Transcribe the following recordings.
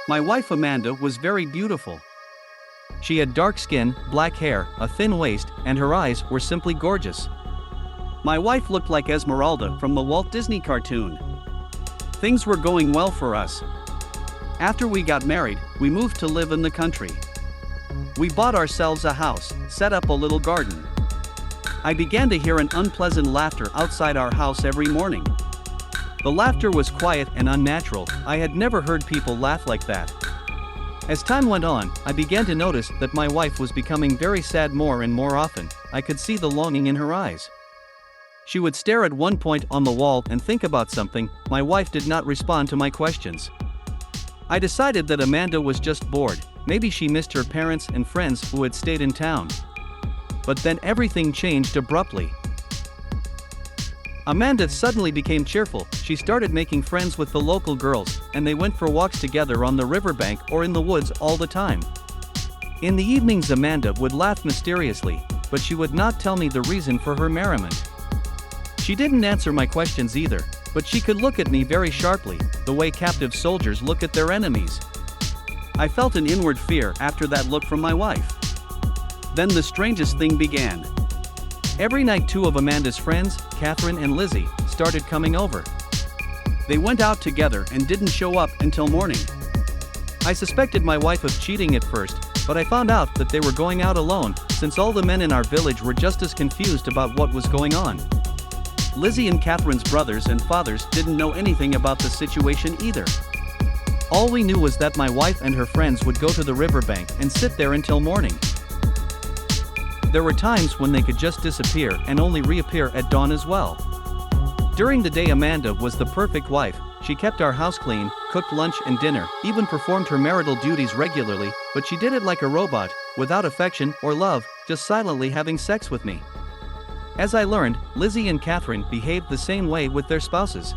My wife Amanda was very beautiful. She had dark skin, black hair, a thin waist, and her eyes were simply gorgeous. My wife looked like Esmeralda from the Walt Disney cartoon. Things were going well for us. After we got married, we moved to live in the country. We bought ourselves a house, set up a little garden. I began to hear an unpleasant laughter outside our house every morning. The laughter was quiet and unnatural. I had never heard people laugh like that. As time went on, I began to notice that my wife was becoming very sad more and more often. I could see the longing in her eyes. She would stare at one point on the wall and think about something. My wife did not respond to my questions. I decided that Amanda was just bored. Maybe she missed her parents and friends who had stayed in town. But then everything changed abruptly. Amanda suddenly became cheerful. She started making friends with the local girls, and they went for walks together on the riverbank or in the woods all the time. In the evenings Amanda would laugh mysteriously, but she would not tell me the reason for her merriment. She didn't answer my questions either, but she could look at me very sharply, the way captive soldiers look at their enemies. I felt an inward fear after that look from my wife. Then the strangest thing began. Every night two of Amanda's friends, Catherine and Lizzie, started coming over. They went out together and didn't show up until morning. I suspected my wife of cheating at first, but I found out that they were going out alone, since all the men in our village were just as confused about what was going on. Lizzie and Catherine's brothers and fathers didn't know anything about the situation either. All we knew was that my wife and her friends would go to the riverbank and sit there until morning. There were times when they could just disappear and only reappear at dawn as well. During the day Amanda was the perfect wife. She kept our house clean, cooked lunch and dinner, even performed her marital duties regularly, but she did it like a robot, without affection or love, just silently having sex with me. As I learned, Lizzie and Catherine behaved the same way with their spouses.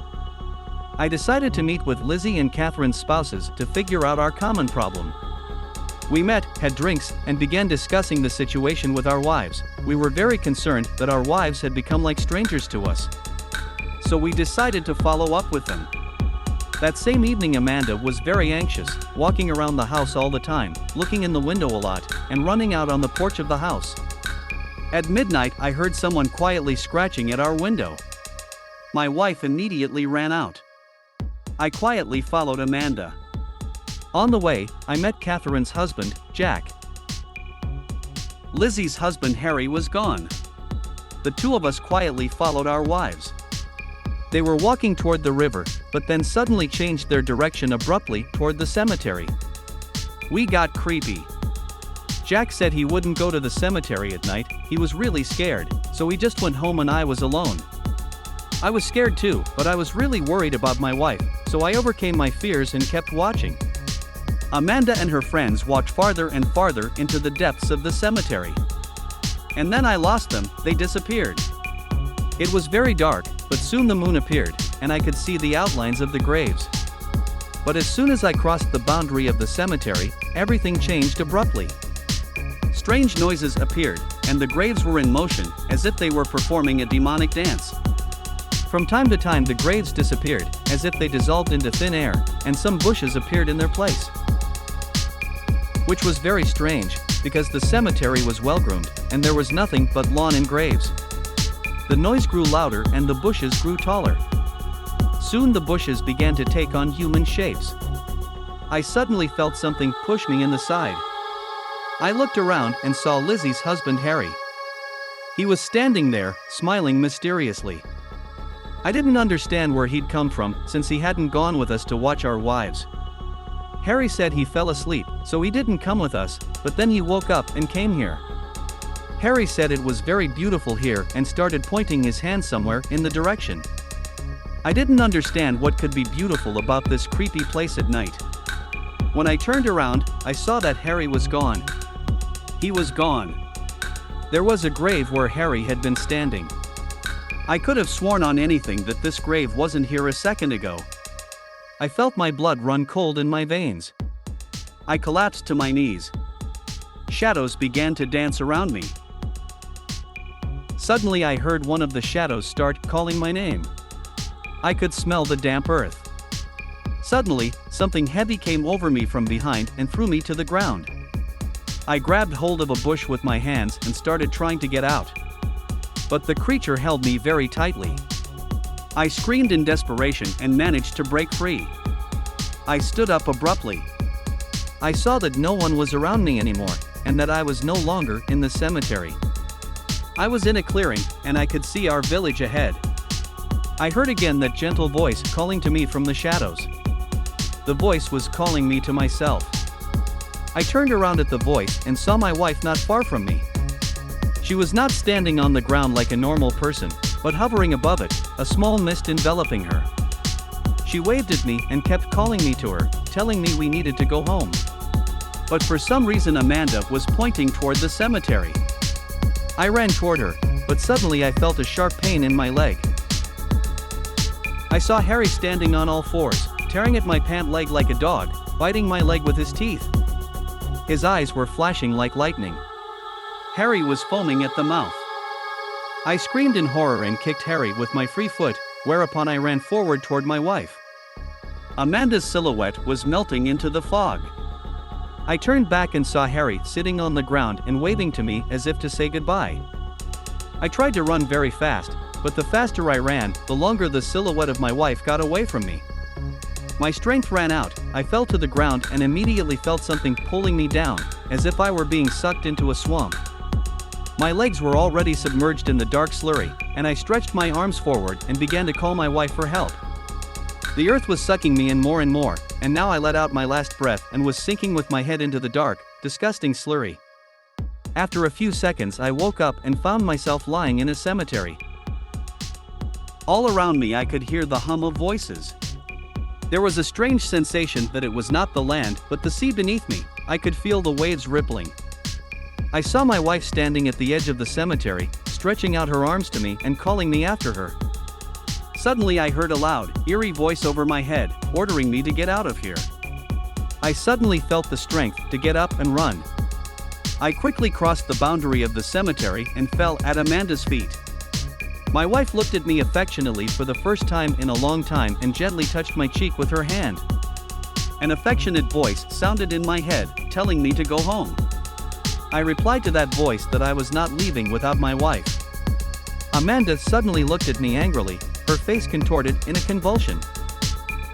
I decided to meet with Lizzie and Catherine's spouses to figure out our common problem. We met, had drinks, and began discussing the situation with our wives. We were very concerned that our wives had become like strangers to us. So we decided to follow up with them. That same evening Amanda was very anxious, walking around the house all the time, looking in the window a lot, and running out on the porch of the house. At midnight I heard someone quietly scratching at our window. My wife immediately ran out. I quietly followed Amanda. On the way, I met Catherine's husband, Jack. Lizzie's husband Harry was gone. The two of us quietly followed our wives. They were walking toward the river, but then suddenly changed their direction abruptly toward the cemetery. We got creepy. Jack said he wouldn't go to the cemetery at night. He was really scared, so he just went home and I was alone. I was scared too, but I was really worried about my wife, so I overcame my fears and kept watching. Amanda and her friends walked farther and farther into the depths of the cemetery. And then I lost them. They disappeared. It was very dark, but soon the moon appeared, and I could see the outlines of the graves. But as soon as I crossed the boundary of the cemetery, everything changed abruptly. Strange noises appeared, and the graves were in motion, as if they were performing a demonic dance. From time to time the graves disappeared, as if they dissolved into thin air, and some bushes appeared in their place. Which was very strange, because the cemetery was well-groomed, and there was nothing but lawn and graves. The noise grew louder and the bushes grew taller. Soon the bushes began to take on human shapes. I suddenly felt something push me in the side. I looked around and saw Lizzie's husband Harry. He was standing there, smiling mysteriously. I didn't understand where he'd come from, since he hadn't gone with us to watch our wives. Harry said he fell asleep, so he didn't come with us, but then he woke up and came here. Harry said it was very beautiful here and started pointing his hand somewhere in the direction. I didn't understand what could be beautiful about this creepy place at night. When I turned around, I saw that Harry was gone. He was gone. There was a grave where Harry had been standing. I could have sworn on anything that this grave wasn't here a second ago. I felt my blood run cold in my veins. I collapsed to my knees. Shadows began to dance around me. Suddenly I heard one of the shadows start calling my name. I could smell the damp earth. Suddenly, something heavy came over me from behind and threw me to the ground. I grabbed hold of a bush with my hands and started trying to get out. But the creature held me very tightly. I screamed in desperation and managed to break free. I stood up abruptly. I saw that no one was around me anymore, and that I was no longer in the cemetery. I was in a clearing, and I could see our village ahead. I heard again that gentle voice calling to me from the shadows. The voice was calling me to myself. I turned around at the voice and saw my wife not far from me. She was not standing on the ground like a normal person, but hovering above it, a small mist enveloping her. She waved at me and kept calling me to her, telling me we needed to go home. But for some reason Amanda was pointing toward the cemetery. I ran toward her, but suddenly I felt a sharp pain in my leg. I saw Harry standing on all fours, tearing at my pant leg like a dog, biting my leg with his teeth. His eyes were flashing like lightning. Harry was foaming at the mouth. I screamed in horror and kicked Harry with my free foot, whereupon I ran forward toward my wife. Amanda's silhouette was melting into the fog. I turned back and saw Harry sitting on the ground and waving to me as if to say goodbye. I tried to run very fast, but the faster I ran, the longer the silhouette of my wife got away from me. My strength ran out, I fell to the ground and immediately felt something pulling me down, as if I were being sucked into a swamp. My legs were already submerged in the dark slurry, and I stretched my arms forward and began to call my wife for help. The earth was sucking me in more and more, and now I let out my last breath and was sinking with my head into the dark, disgusting slurry. After a few seconds I woke up and found myself lying in a cemetery. All around me I could hear the hum of voices. There was a strange sensation that it was not the land but the sea beneath me. I could feel the waves rippling. I saw my wife standing at the edge of the cemetery, stretching out her arms to me and calling me after her. Suddenly I heard a loud, eerie voice over my head, ordering me to get out of here. I suddenly felt the strength to get up and run. I quickly crossed the boundary of the cemetery and fell at Amanda's feet. My wife looked at me affectionately for the first time in a long time and gently touched my cheek with her hand. An affectionate voice sounded in my head, telling me to go home. I replied to that voice that I was not leaving without my wife. Amanda suddenly looked at me angrily, her face contorted in a convulsion.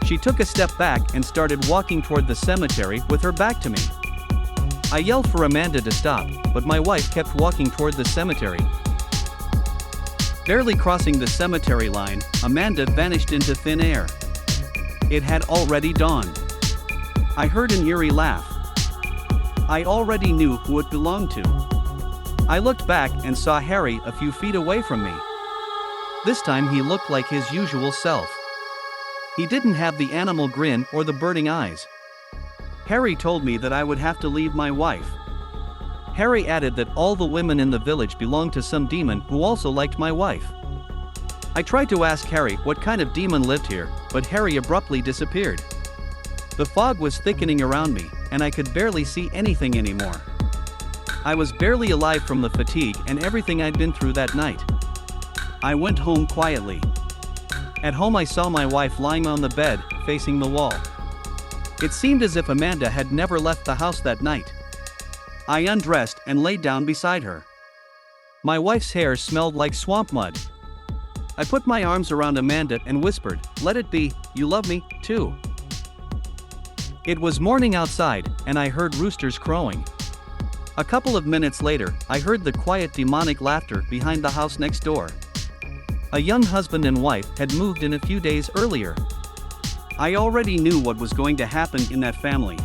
She took a step back and started walking toward the cemetery with her back to me. I yelled for Amanda to stop, but my wife kept walking toward the cemetery. Barely crossing the cemetery line, Amanda vanished into thin air. It had already dawned. I heard an eerie laugh. I already knew who it belonged to. I looked back and saw Harry a few feet away from me. This time he looked like his usual self. He didn't have the animal grin or the burning eyes. Harry told me that I would have to leave my wife. Harry added that all the women in the village belonged to some demon who also liked my wife. I tried to ask Harry what kind of demon lived here, but Harry abruptly disappeared. The fog was thickening around me, and I could barely see anything anymore. I was barely alive from the fatigue and everything I'd been through that night. I went home quietly. At home I saw my wife lying on the bed, facing the wall. It seemed as if Amanda had never left the house that night. I undressed and laid down beside her. My wife's hair smelled like swamp mud. I put my arms around Amanda and whispered, "Let it be, you love me, too." It was morning outside, and I heard roosters crowing. A couple of minutes later, I heard the quiet demonic laughter behind the house next door. A young husband and wife had moved in a few days earlier. I already knew what was going to happen in that family.